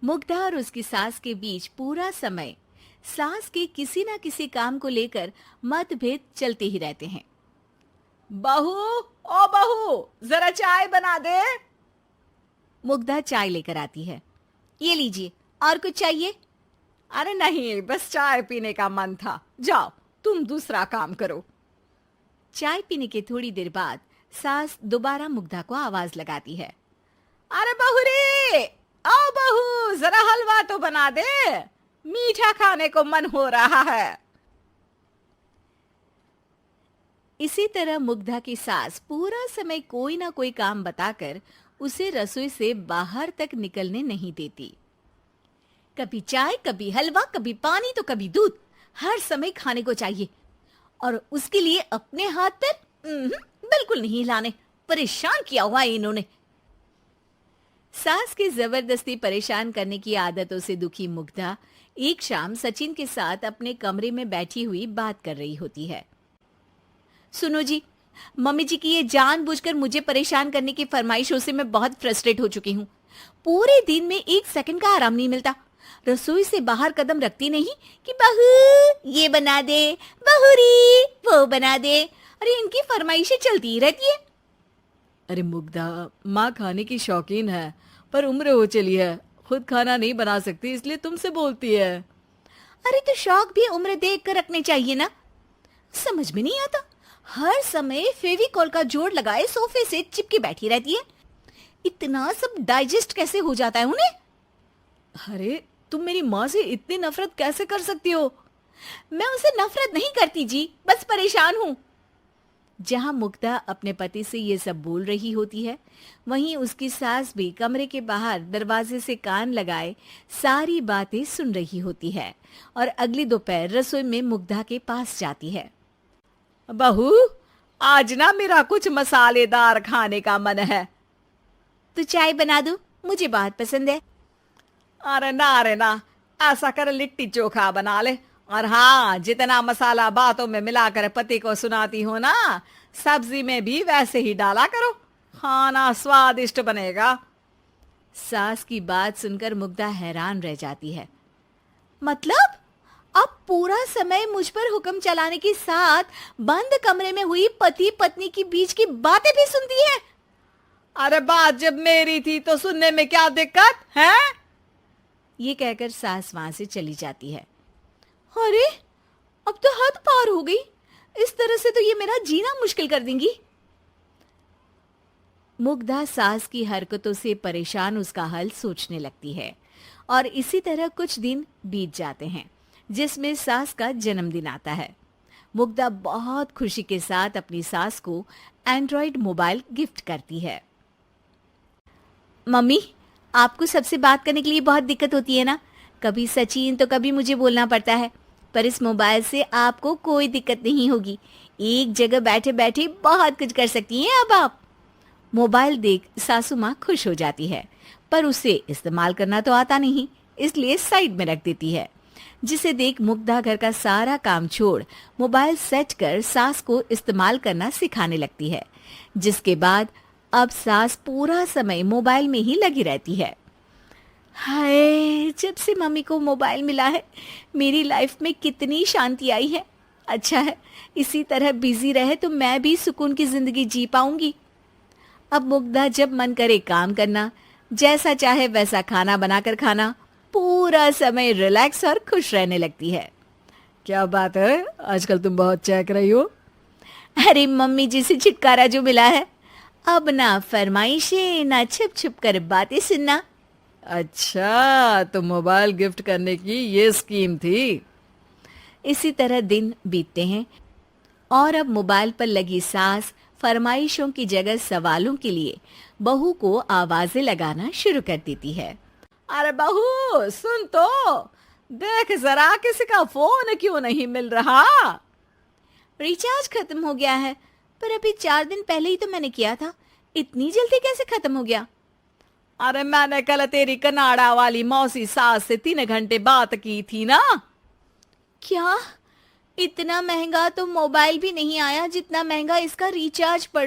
मुग्धा और उसकी सास के बीच पूरा समय सास के किसी न किसी काम को लेकर मतभेद चलते ही रहते हैं। बहू, ओ बहू, जरा चाय बना दे। मुग्धा चाय लेकर आती है। ये लीजिए, और कुछ चाहिए? अरे नहीं, बस चाय पीने का मन था। जाओ, तुम दूसरा काम करो। चाय पीने के थोड़ी देर बाद सास दोबारा मुग्धा को आवाज लगाती है। अरे बहू रे, आओ बहू, जरा हलवा तो बना दे, मीठा खाने को मन हो रहा है। इसी तरह मुग्धा की सास पूरा समय कोई ना कोई काम बताकर उसे रसोई से बाहर तक निकलने नहीं देती। कभी चाय, कभी हलवा, कभी पानी तो कभी दूध, हर समय खाने को चाहिए और उसके लिए अपने हाथ पैर बिल्कुल नहीं हिलाने। परेशान किया हुआ है इन्होंने। सास की जबरदस्ती परेशान करने की आदतों से दुखी मुग्धा एक शाम सचिन के साथ अपने कमरे में बैठी हुई बात कर रही होती है। सुनो जी, मम्मी जी की ये जानबूझकर मुझे परेशान करने की फरमाइशों से मैं बहुत फ्रस्ट्रेट हो चुकी हूँ। पूरे दिन में एक सेकंड का आराम नहीं मिलता। रसोई से बाहर कदम रखती नहीं कि बहू ये बना दे, बहुरी वो बना दे। अरे इनकी फरमाइशें चलती ही रहती है। अरे मुग्धा, माँ खाने की शौकीन है, पर उम्र हो चली है, खुद खाना नहीं बना सकती, इसलिए तुमसे बोलती है। अरे तो शौक भी उम्र देख कर रखने चाहिए ना। समझ में नहीं आता, हर समय फेविकॉल का जोड़ लगाए सोफे से चिपकी बैठी रहती है। इतना सब डाइजेस्ट कैसे हो जाता है उन्हें? अरे तुम मेरी माँ से इतनी नफरत कैसे कर सकती हो? मैं उनसे नफरत नहीं करती जी, बस परेशान हूँ। जहां मुग्धा अपने पति से ये सब बोल रही होती है, वहीं उसकी सास भी कमरे के बाहर दरवाजे से कान लगाए सारी बातें सुन रही होती है और अगली दोपहर रसोई में मुग्धा के पास जाती है। बहू, आज ना मेरा कुछ मसालेदार खाने का मन है। तो चाय बना दूं? मुझे बहुत पसंद है। अरे ना, ऐसा कर लिट्टी चोखा बना ले। और हाँ, जितना मसाला बातों में मिलाकर पति को सुनाती हो ना, सब्जी में भी वैसे ही डाला करो, खाना स्वादिष्ट बनेगा। सास की बात सुनकर मुग्धा हैरान रह जाती है। मतलब अब पूरा समय मुझ पर हुक्म चलाने के साथ बंद कमरे में हुई पति पत्नी की बीच की बातें भी सुनती है? अरे बात जब मेरी थी तो सुनने में क्या दिक्कत है? ये कहकर सास वहां से चली जाती है। अरे अब तो हद पार हो गई, इस तरह से तो ये मेरा जीना मुश्किल कर देंगी। मुग्धा सास की हरकतों से परेशान उसका हल सोचने लगती है और इसी तरह कुछ दिन बीत जाते हैं, जिसमें सास का जन्मदिन आता है। मुग्धा बहुत खुशी के साथ अपनी सास को एंड्रॉइड मोबाइल गिफ्ट करती है। मम्मी, आपको सबसे बात करने के लिए बहुत दिक्कत होती है ना? कभी सचिन तो कभी मुझे बोलना पड़ता है, पर इस मोबाइल से आपको कोई दिक्कत नहीं होगी। एक जगह बैठे बैठे बहुत कुछ कर सकती हैं अब आप। मोबाइल देख सासू माँ खुश हो जाती है, पर उसे इस्तेमाल करना तो आता नहीं, इसलिए साइड में रख देती है। जिसे देख मुग्धा घर का सारा काम छोड़ मोबाइल सेट कर सास को इस्तेमाल करना सिखाने लगती है, जिसके बाद अब सास पूरा समय मोबाइल में ही लगी रहती है। हाय, जब से मम्मी को मोबाइल मिला है मेरी लाइफ में कितनी शांति आई है। अच्छा है, इसी तरह बिजी रहे तो मैं भी सुकून की जिंदगी जी पाऊंगी। अब मुग्धा जब मन करे काम करना, जैसा चाहे वैसा खाना बनाकर खाना, पूरा समय रिलैक्स और खुश रहने लगती है। क्या बात है, आजकल तुम बहुत चहक रही हो। अरे मम्मी जी से छुटकारा जो मिला है, अब ना फरमाइशें ना छुप छुप कर बातें सुनना। अच्छा, तो मोबाइल गिफ्ट करने की ये स्कीम थी। इसी तरह दिन बीतते हैं और अब मोबाइल पर लगी सास फरमाइशों की जगह सवालों के लिए बहू को आवाजें लगाना शुरू कर देती है। अरे बहू सुन तो, देख जरा किसी का फोन क्यों नहीं मिल रहा? रिचार्ज खत्म हो गया है, पर अभी 4 दिन पहले ही तो मैंने किया था, इतनी जल्दी कैसे खत्म हो गया? अरे मैंने कल तेरी कनाडा वाली मौसी सास से 3 घंटे बात की थी ना। क्या? इतना महंगा तो मोबाइल भी नहीं आया जितना महंगा इसका रिचार्ज पड़